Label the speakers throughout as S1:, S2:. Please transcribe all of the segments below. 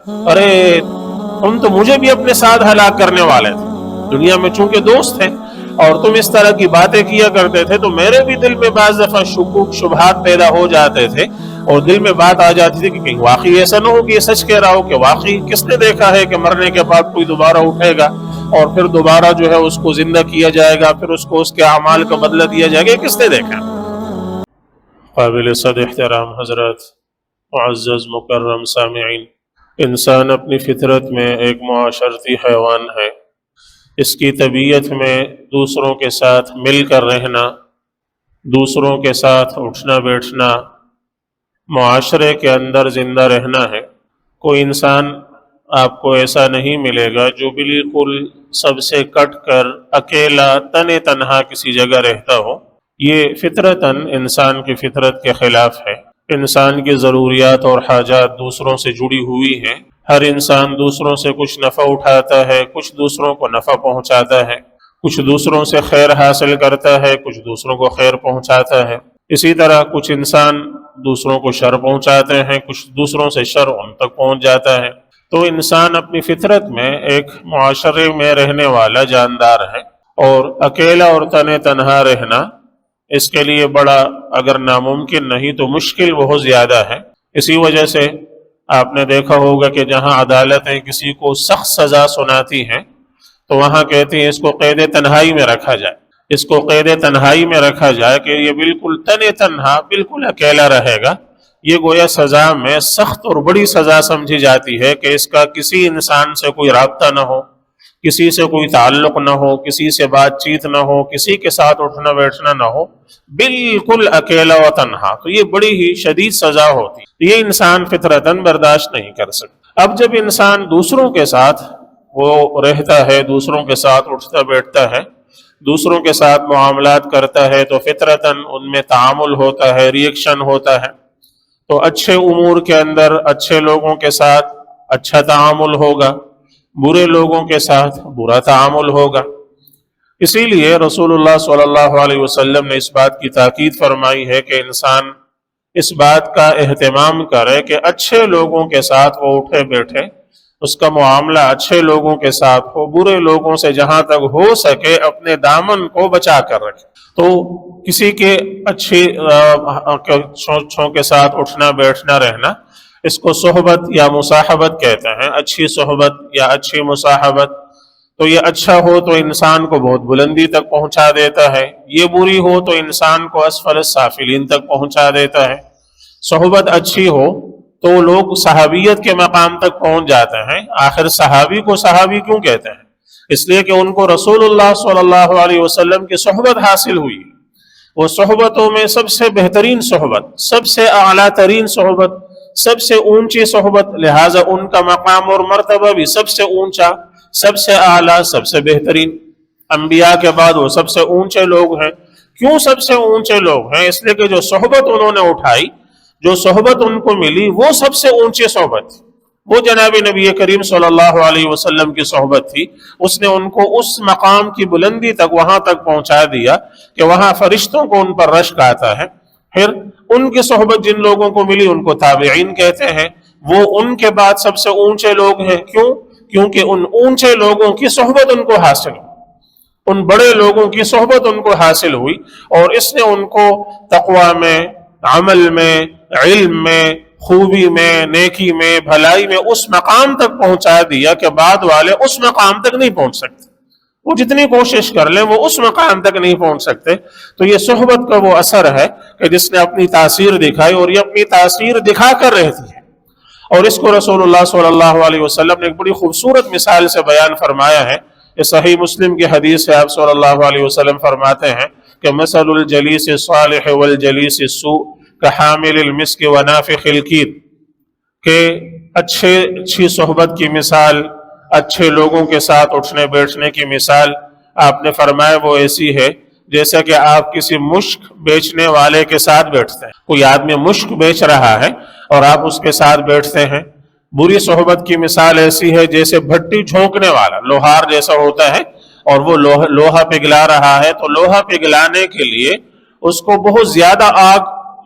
S1: ارے تم تو مجھے بھی اپنے ساتھ ہلاک کرنے والے تھے، دنیا میں چونکہ دوست ہیں اور تم اس طرح کی باتیں کیا کرتے تھے تو میرے بھی دل میں بعض دفعہ شکوک شبہات پیدا ہو جاتے تھے، اور دل میں بات آ جاتی تھی کہ کہیں واقعی ایسا نہ ہو کہ یہ سچ کہہ رہا ہو، کہ واقعی کس نے دیکھا ہے کہ مرنے کے بعد کوئی دوبارہ اٹھے گا اور پھر دوبارہ جو ہے اس کو زندہ کیا جائے گا، پھر اس کو اس کے اعمال کا بدلہ دیا جائے گا، یہ کس نے دیکھا؟ قابل صد احترام حضرات، معزز مکرم سامعین، انسان اپنی فطرت میں ایک معاشرتی حیوان ہے۔ اس کی طبیعت میں دوسروں کے ساتھ مل کر رہنا، دوسروں کے ساتھ اٹھنا بیٹھنا، معاشرے کے اندر زندہ رہنا ہے۔ کوئی انسان آپ کو ایسا نہیں ملے گا جو بالکل سب سے کٹ کر اکیلا تن تنہا کسی جگہ رہتا ہو۔ یہ فطرتاً انسان کی فطرت کے خلاف ہے۔ انسان کی ضروریات اور حاجات دوسروں سے جڑی ہوئی ہیں۔ ہر انسان دوسروں سے کچھ نفع اٹھاتا ہے، کچھ دوسروں کو نفع پہنچاتا ہے، کچھ دوسروں سے خیر حاصل کرتا ہے، کچھ دوسروں کو خیر پہنچاتا ہے۔ اسی طرح کچھ انسان دوسروں کو شر پہنچاتے ہیں، کچھ دوسروں سے شر ان تک پہنچ جاتا ہے۔ تو انسان اپنی فطرت میں ایک معاشرے میں رہنے والا جاندار ہے، اور اکیلا اور تن تنہا رہنا اس کے لیے بڑا اگر ناممکن نہیں تو مشکل بہت زیادہ ہے۔ اسی وجہ سے آپ نے دیکھا ہوگا کہ جہاں عدالتیں کسی کو سخت سزا سناتی ہیں تو وہاں کہتی ہیں اس کو قید تنہائی میں رکھا جائے، اس کو قید تنہائی میں رکھا جائے کہ یہ بالکل تن تنہا بالکل اکیلا رہے گا۔ یہ گویا سزا میں سخت اور بڑی سزا سمجھی جاتی ہے کہ اس کا کسی انسان سے کوئی رابطہ نہ ہو، کسی سے کوئی تعلق نہ ہو، کسی سے بات چیت نہ ہو، کسی کے ساتھ اٹھنا بیٹھنا نہ ہو، بالکل اکیلا و تنہا۔ تو یہ بڑی ہی شدید سزا ہوتی، یہ انسان فطرتاً برداشت نہیں کر سکتا۔ اب جب انسان دوسروں کے ساتھ وہ رہتا ہے، دوسروں کے ساتھ اٹھتا بیٹھتا ہے، دوسروں کے ساتھ معاملات کرتا ہے، تو فطرتاً ان میں تعامل ہوتا ہے، ریئیکشن ہوتا ہے۔ تو اچھے امور کے اندر اچھے لوگوں کے ساتھ اچھا تعامل ہوگا، برے لوگوں کے ساتھ برا تعامل ہوگا۔ اسی لیے رسول اللہ صلی اللہ علیہ وسلم نے اس بات کی تاکید فرمائی ہے کہ انسان اس بات کا اہتمام کرے کہ اچھے لوگوں کے ساتھ وہ اٹھے بیٹھے، اس کا معاملہ اچھے لوگوں کے ساتھ ہو، برے لوگوں سے جہاں تک ہو سکے اپنے دامن کو بچا کر رکھے۔ تو کسی کے اچھی چھوں کے ساتھ اٹھنا بیٹھنا رہنا، اس کو صحبت یا مصاحبت کہتے ہیں، اچھی صحبت یا اچھی مصاحبت۔ تو یہ اچھا ہو تو انسان کو بہت بلندی تک پہنچا دیتا ہے، یہ بری ہو تو انسان کو اسفل السافلین تک پہنچا دیتا ہے۔ صحبت اچھی ہو تو لوگ صحابیت کے مقام تک پہنچ جاتے ہیں۔ آخر صحابی کو صحابی کیوں کہتے ہیں؟ اس لیے کہ ان کو رسول اللہ صلی اللہ علیہ وسلم کی صحبت حاصل ہوئی۔ وہ صحبتوں میں سب سے بہترین صحبت، سب سے اعلیٰ ترین صحبت، سب سے اونچی صحبت، لہٰذا ان کا مقام اور مرتبہ بھی سب سے اونچا، سب سے اعلیٰ، سب سے بہترین۔ انبیاء کے بعد وہ سب سے اونچے لوگ ہیں۔ کیوں سب سے اونچے لوگ ہیں؟ اس لیے کہ جو صحبت انہوں نے اٹھائی، جو صحبت ان کو ملی، وہ سب سے اونچی صحبت تھی۔ وہ جناب نبی کریم صلی اللہ علیہ وسلم کی صحبت تھی۔ اس نے ان کو اس مقام کی بلندی تک، وہاں تک پہنچا دیا کہ وہاں فرشتوں کو ان پر رشک آتا ہے۔ پھر ان کی صحبت جن لوگوں کو ملی ان کو تابعین کہتے ہیں۔ وہ ان کے بعد سب سے اونچے لوگ ہیں۔ کیوں؟ کیونکہ ان اونچے لوگوں کی صحبت ان کو حاصل ہوئی، ان بڑے لوگوں کی صحبت ان کو حاصل ہوئی، اور اس نے ان کو تقوی میں، عمل میں، علم میں، خوبی میں، نیکی میں، بھلائی میں اس مقام تک پہنچا دیا کہ بعد والے اس مقام تک نہیں پہنچ سکتے۔ وہ جتنی کوشش کر لیں وہ اس مقام تک نہیں پہنچ سکتے۔ تو یہ صحبت کا وہ اثر ہے کہ جس نے اپنی تاثیر دکھائی، اور یہ اپنی تاثیر دکھا کر رہتی ہے۔ اور اس کو رسول اللہ صلی اللہ علیہ وسلم نے ایک بڑی خوبصورت مثال سے بیان فرمایا ہے۔ یہ صحیح مسلم کی حدیث سے آپ صلی اللہ علیہ وسلم فرماتے ہیں کہ مثل الجلیس الصالح والجلیس السوء کحامل المسک ونافخ الکیر، کہ اچھی صحبت کی مثال، اچھے لوگوں کے ساتھ اٹھنے بیٹھنے کی مثال آپ نے فرمایا وہ ایسی ہے جیسا کہ آپ کسی مشک بیچنے والے کے ساتھ بیٹھتے ہیں۔ کوئی آدمی مشک بیچ رہا ہے اور آپ اس کے ساتھ بیٹھتے ہیں۔ بری صحبت کی مثال ایسی ہے جیسے بھٹی جھونکنے والا، لوہار جیسا ہوتا ہے، اور وہ لوہا پگھلا رہا ہے، تو لوہا پگھلانے کے لیے اس کو بہت زیادہ آگ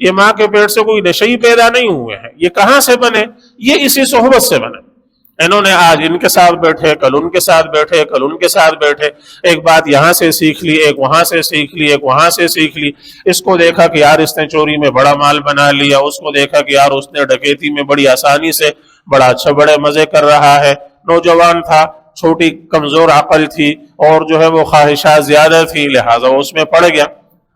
S1: یہ ماں کے پیٹ سے کوئی نشئی پیدا نہیں ہوئے ہیں، یہ کہاں سے بنے؟ یہ اسی صحبت سے بنے۔ انہوں نے آج ان کے ساتھ بیٹھے، کل ان کے ساتھ بیٹھے، کل ان کے ساتھ بیٹھے، ایک بات یہاں سے سیکھ لی، ایک وہاں سے سیکھ لی، ایک وہاں سے سیکھ لی۔ اس کو دیکھا کہ یار اس نے چوری میں بڑا مال بنا لیا، اس کو دیکھا کہ یار اس نے ڈکیتی میں بڑی آسانی سے بڑا اچھا بڑے مزے کر رہا ہے۔ نوجوان تھا، چھوٹی کمزور عقل تھی، اور جو ہے وہ خواہشات زیادہ تھی، لہٰذا وہ اس میں پڑ گیا۔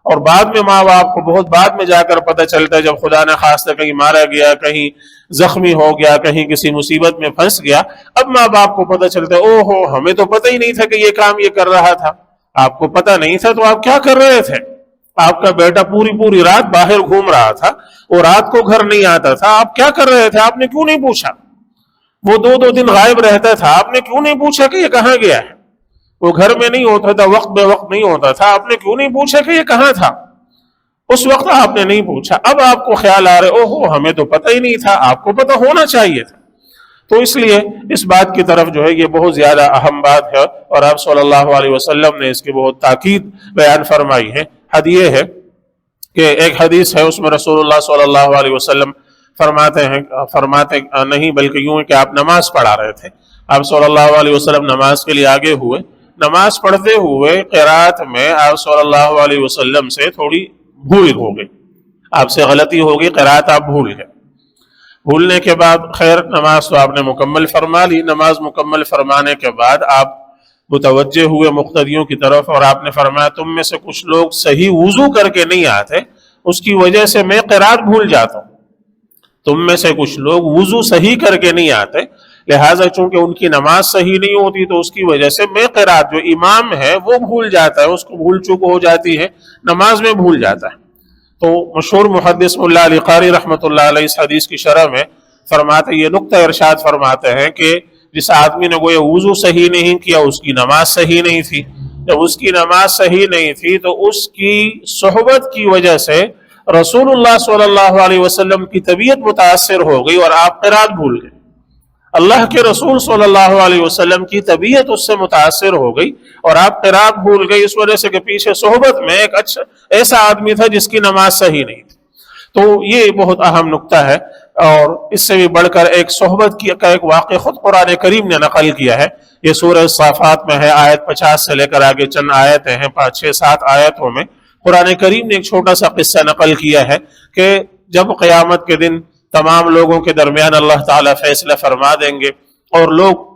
S1: اور بعد میں ماں باپ کو بہت بعد میں جا کر پتہ چلتا ہے، جب خدا نہ خواستہ کہیں مارا گیا، کہیں زخمی ہو گیا، کہیں کسی مصیبت میں پھنس گیا، اب ماں باپ کو پتہ چلتا ہے او ہو ہمیں تو پتہ ہی نہیں تھا کہ یہ کام یہ کر رہا تھا۔ آپ کو پتہ نہیں تھا تو آپ کیا کر رہے تھے؟ آپ کا بیٹا پوری رات باہر گھوم رہا تھا، اور رات کو گھر نہیں آتا تھا، آپ کیا کر رہے تھے؟ آپ نے کیوں نہیں پوچھا؟ وہ دو دن غائب رہتا تھا، آپ نے کیوں نہیں پوچھا کہ یہ کہاں گیا ہے؟ وہ گھر میں نہیں ہوتا تھا، وقت بے وقت نہیں ہوتا تھا، آپ نے کیوں نہیں پوچھا کہ یہ کہاں تھا؟ اس وقت آپ نے نہیں پوچھا، اب آپ کو خیال آ رہے او ہو ہمیں تو پتہ ہی نہیں تھا، آپ کو پتہ ہونا چاہیے تھا۔ تو اس لیے اس بات کی طرف جو ہے یہ بہت زیادہ اہم بات ہے، اور آپ صلی اللہ علیہ وسلم نے اس کی بہت تاکید بیان فرمائی ہے۔ حد یہ ہے کہ ایک حدیث ہے، اس میں رسول اللہ صلی اللہ علیہ وسلم فرماتے نہیں بلکہ یوں ہے کہ آپ نماز پڑھا رہے تھے، آپ صلی اللہ علیہ وسلم نماز کے لیے آگے ہوئے، نماز پڑھتے ہوئے قرات میں آپ صلی اللہ علیہ وسلم سے تھوڑی بھول ہو گئی، آپ سے غلطی ہو گئی، قرات آپ بھول گئے۔ بھولنے کے بعد خیر نماز تو آپ نے مکمل فرما لی، نماز مکمل فرمانے کے بعد آپ متوجہ ہوئے مقتدیوں کی طرف، اور آپ نے فرمایا تم میں سے کچھ لوگ صحیح وضو کر کے نہیں آتے، اس کی وجہ سے میں قرات بھول جاتا ہوں۔ تم میں سے کچھ لوگ وضو صحیح کر کے نہیں آتے، لہٰذا چونکہ ان کی نماز صحیح نہیں ہوتی تو اس کی وجہ سے میں قرات جو امام ہے وہ بھول جاتا ہے، اس کو بھول چوک ہو جاتی ہے، نماز میں بھول جاتا ہے۔ تو مشہور محدث ملا علی قاری رحمۃ اللہ علیہ اس حدیث کی شرح میں فرماتے یہ نقطہ ارشاد فرماتے ہیں کہ جس آدمی نے گویا وضو صحیح نہیں کیا اس کی نماز صحیح نہیں تھی، جب اس کی نماز صحیح نہیں تھی تو اس کی صحبت کی وجہ سے رسول اللہ صلی اللہ علیہ وسلم کی طبیعت متاثر ہو گئی اور آپ قرات بھول گئے۔ اللہ کے رسول صلی اللہ علیہ وسلم کی طبیعت اس سے متاثر ہو گئی اور آپ قرات بھول گئی، اس وجہ سے کہ پیچھے صحبت میں ایک اچھا ایسا آدمی تھا جس کی نماز صحیح نہیں تھی۔ تو یہ بہت اہم نقطہ ہے، اور اس سے بھی بڑھ کر ایک صحبت کا ایک واقعہ خود قرآن کریم نے نقل کیا ہے، یہ سورہ صافات میں ہے، آیت 50 سے لے کر آگے چند آیتیں ہیں، 5-6-7 آیتوں میں قرآن کریم نے ایک چھوٹا سا قصہ نقل کیا ہے کہ جب قیامت کے دن تمام لوگوں کے درمیان اللہ تعالیٰ فیصلہ فرما دیں گے اور لوگ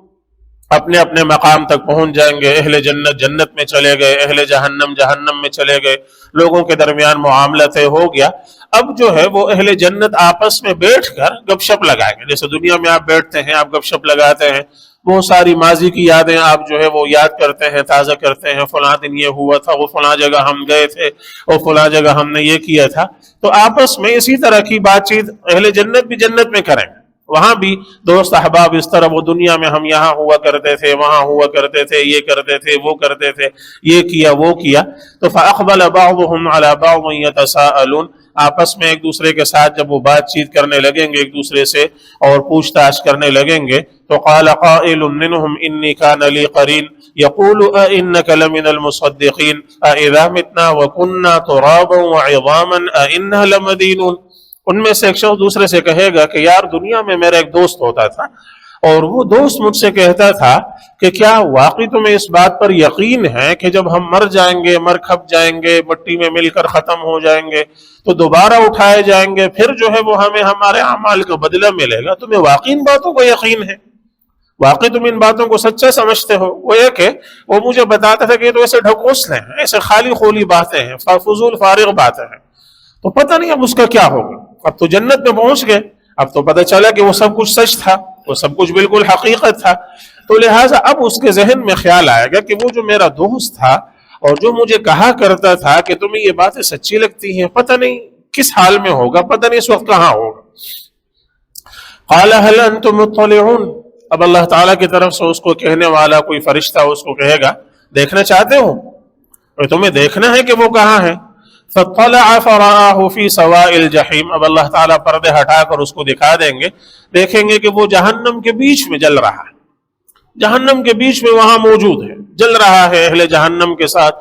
S1: اپنے اپنے مقام تک پہنچ جائیں گے، اہل جنت جنت میں چلے گئے، اہل جہنم جہنم میں چلے گئے، لوگوں کے درمیان معاملہ طے ہو گیا۔ اب جو ہے وہ اہل جنت آپس میں بیٹھ کر گپ شپ لگائیں گے، جیسے دنیا میں آپ بیٹھتے ہیں، آپ گپ شپ لگاتے ہیں، بہت ساری ماضی کی یادیں آپ جو ہے وہ یاد کرتے ہیں، تازہ کرتے ہیں، فلاں دن یہ ہوا تھا، وہ فلاں جگہ ہم گئے تھے، اور فلاں جگہ ہم نے یہ کیا تھا۔ تو آپس میں اسی طرح کی بات چیت اہل جنت بھی جنت میں کریں گے، وہاں بھی دوست احباب اس طرح وہ دنیا میں ہم یہاں ہوا کرتے تھے، وہاں ہوا کرتے تھے، یہ کرتے تھے، وہ کرتے تھے، یہ کیا وہ کیا۔ تو فَأَقْبَلَ بَعْضُهُمْ عَلَى بَعْضٍ يَتَسَاءَلُونَ، آپس میں ایک دوسرے کے ساتھ جب وہ بات چیت کرنے لگیں گے ایک دوسرے سے اور پوچھ تاچھ کرنے لگیں گے، تو قَالَ قَائِلٌ مِّنْهُمْ إِنِّي كَانَ لِي قَرِينٌ يَقُولُ أَإِنَّكَ لَمِنَ الْمُصَدِّقِينَ أَإِذَا مِتْنَا وَكُنَّا تُرَابًا وَعِظَامًا أَإِنَّا لَمَدِينُونَ۔ ان میں سے ایک شخص دوسرے سے کہے گا کہ یار دنیا میں میرا ایک دوست ہوتا تھا اور وہ دوست مجھ سے کہتا تھا کہ کیا واقعی تمہیں اس بات پر یقین ہے کہ جب ہم مر جائیں گے، مر کھپ جائیں گے، مٹی میں مل کر ختم ہو جائیں گے تو دوبارہ اٹھائے جائیں گے، پھر جو ہے وہ ہمیں ہمارے اعمال کا بدلہ ملے گا؟ تمہیں واقعی ان باتوں کو یقین ہے؟ واقعی تم ان باتوں کو سچا سمجھتے ہو؟ وہ یہ کہ وہ مجھے بتاتا تھا کہ یہ تو ایسے ڈھکوسلے ہیں، ایسے خالی خولی باتیں ہیں، فضول فارغ باتیں ہیں، تو پتہ نہیں اب اس کا کیا ہوگا۔ اب تو جنت میں پہنچ گئے، اب تو پتہ چلا کہ وہ سب کچھ سچ تھا، وہ سب کچھ بالکل حقیقت تھا، تو لہٰذا اب اس کے ذہن میں خیال آئے گا کہ وہ جو میرا دوست تھا اور جو مجھے کہا کرتا تھا کہ تمہیں یہ باتیں سچی لگتی ہیں، پتہ نہیں کس حال میں ہوگا، پتہ نہیں اس وقت کہاں ہوگا۔ قال هل انتم مطلعون، اب اللہ تعالیٰ کی طرف سے اس کو کہنے والا کوئی فرشتہ اس کو کہے گا دیکھنا چاہتے ہو؟ اور تمہیں دیکھنا ہے کہ وہ کہاں ہے؟ فَطَّلَعَ فَرَآهُ فِي سَوَاءِ الْجَحِيمِ، اب اللہ تعالیٰ پردے ہٹا کر اس کو دکھا دیں گے، دیکھیں گے کہ وہ جہنم کے بیچ میں جل رہا ہے، جہنم کے بیچ میں وہاں موجود ہے، جل رہا ہے اہل جہنم کے ساتھ۔